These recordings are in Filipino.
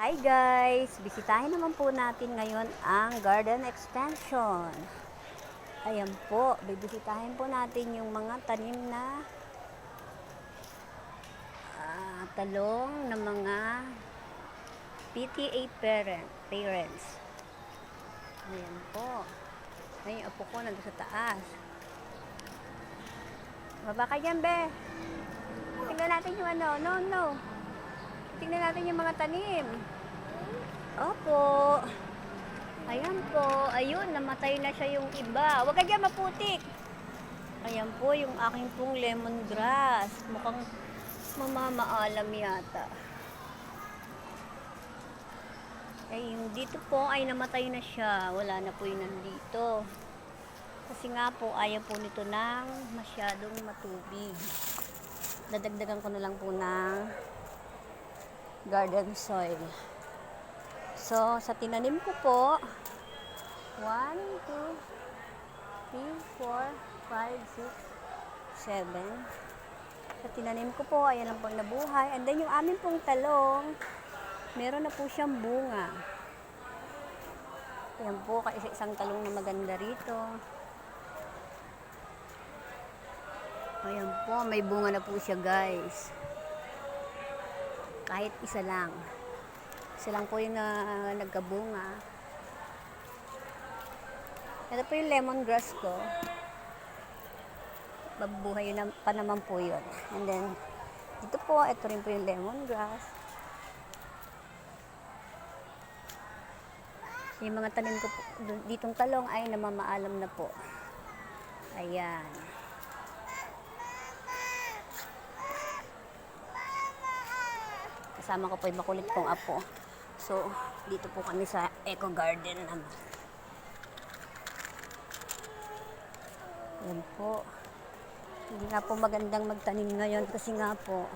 Hi guys! Bisitahin naman po natin ngayon ang garden extension. Ayan po, bibisitahin po natin yung mga tanim na talong ng mga PTA parents. Ayan po. Ayan yung apo ko nandun sa taas. Baba ka dyan, be. Tingnan natin yung no. Tingnan natin yung mga tanim. Opo. Ayan po. Ayun, namatay na siya yung iba. Huwag ka dyan maputik. Ayan po yung aking pong lemongrass. Mukhang mamamaalam yata. Ay, yung dito po ay namatay na siya. Wala na po yun nandito. Kasi nga po, ayaw po nito ng masyadong matubig. Dadagdagan ko na lang po ng garden soil. So, sa tinanim ko po, 1, 2, 3, 4, 5, 6, 7. Sa tinanim ko po, ayan lang po ang nabuhay. And then, yung amin pong talong, meron na po siyang bunga. Ayan po, kaisa-isang talong na maganda rito. Ayan po, may bunga na po siya, guys. Kahit isa lang. Isa lang po yung nagkabunga. Ito po yung lemongrass ko. Mabuhay pa naman po yun. And then, dito po, ito rin po yung lemongrass. Yung mga tanim ko po, ditong talong ay namamaalam na po. Ayan. Kasama ko po yung makulit kong apo. So, dito po kami sa eco garden naman. Yan po. Hindi nga po magandang magtanim ngayon kasi nga po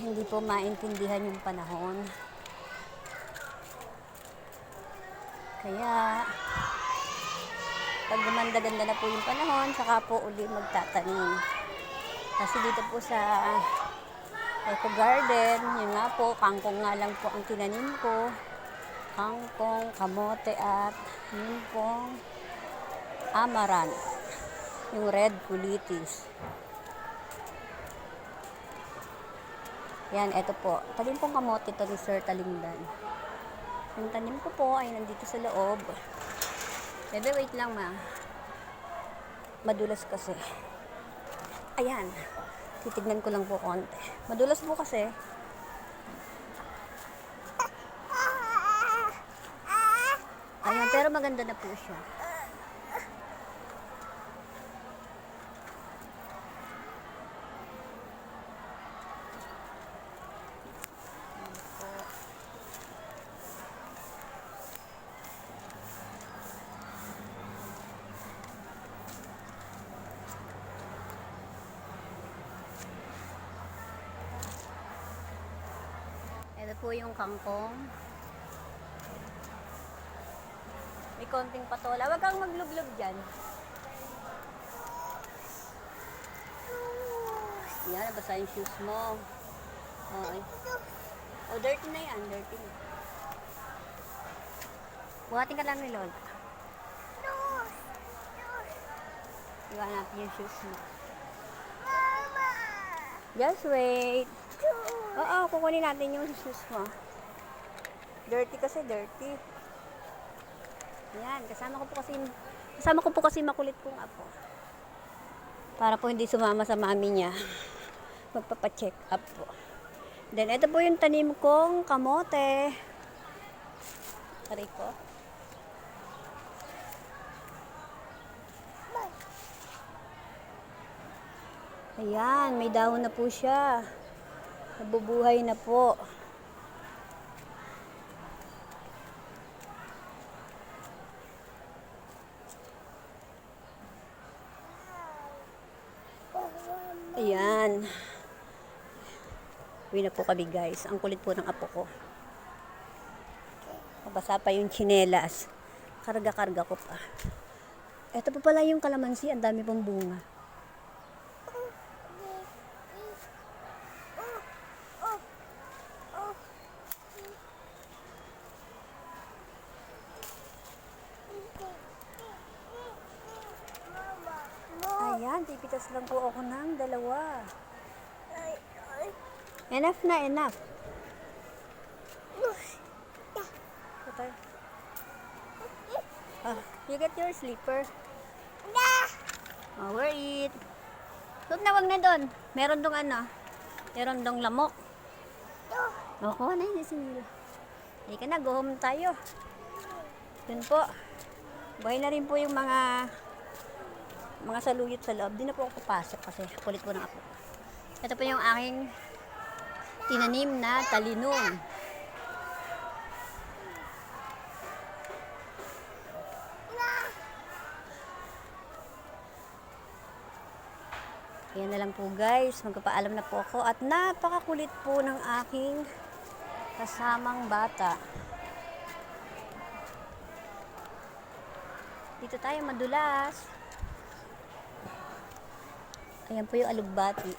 hindi po maintindihan yung panahon. Kaya pag gumanda-ganda na po yung panahon, saka po uli magtatanim. Kasi dito po sa eco garden, yun nga po, kangkong nga lang po ang tinanim ko. Kangkong, kamote at yun pong amaranth. Yung red culitis. Yan, eto po. Talim pong kamote to ni Sir Talimdan. Yung tanim ko po ay nandito sa loob. Bebe, wait lang ma. Madulas kasi. Ayan. Titignan ko lang po konti. Madulas po kasi. Ayan, pero maganda na po siya. Ito po yung kangkong. May konting patola. Huwag kang maglublog dyan. Yan, nabasa yung shoes mo. Okay. Oh, dirty na yan. Dirty na. Buhatin ka lang ni Lola. Iwan natin yung shoes mo. Just wait. Oo, kukunin natin yung shoes mo. Dirty kasi, dirty. Yan, kasama ko po kasi makulit kong apo. Para po hindi sumama sa mami niya. Magpapa-check up po. Then, ito po yung tanim kong kamote. Aray ko. Ayan, may dahon na po siya. Nabubuhay na po. Ayan. Uwi na po kami guys. Ang kulit po ng apo ko. Mabasa pa yung tsinelas. Karga-karga ko pa. Ito po pala yung kalamansi. Ang dami pong bunga. Magpipitas lang po ako ng dalawa. Enough na, enough. Patay. You get your slipper. Oh, wear it. Wag na doon. Meron dong ano. Meron dong lamok. Kuha na yun si Nila. Halika na, go home tayo. Yun po. Buhay na rin po yung mga saluyot sa loob. Di na po ako papasok kasi kulit po ng ako. Ito po yung aking tinanim na talinon. Ayan na lang po guys, magpapaalam na po ako at napakakulit po ng aking kasamang bata. Dito tayo madulas. Ayan po yung alugbati.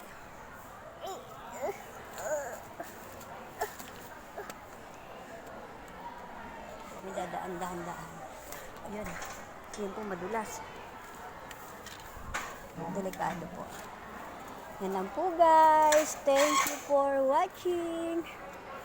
May dadaan, dahan-dahan. Ayan. Ayan po madulas. Delikado po. Yan lang po guys. Thank you for watching.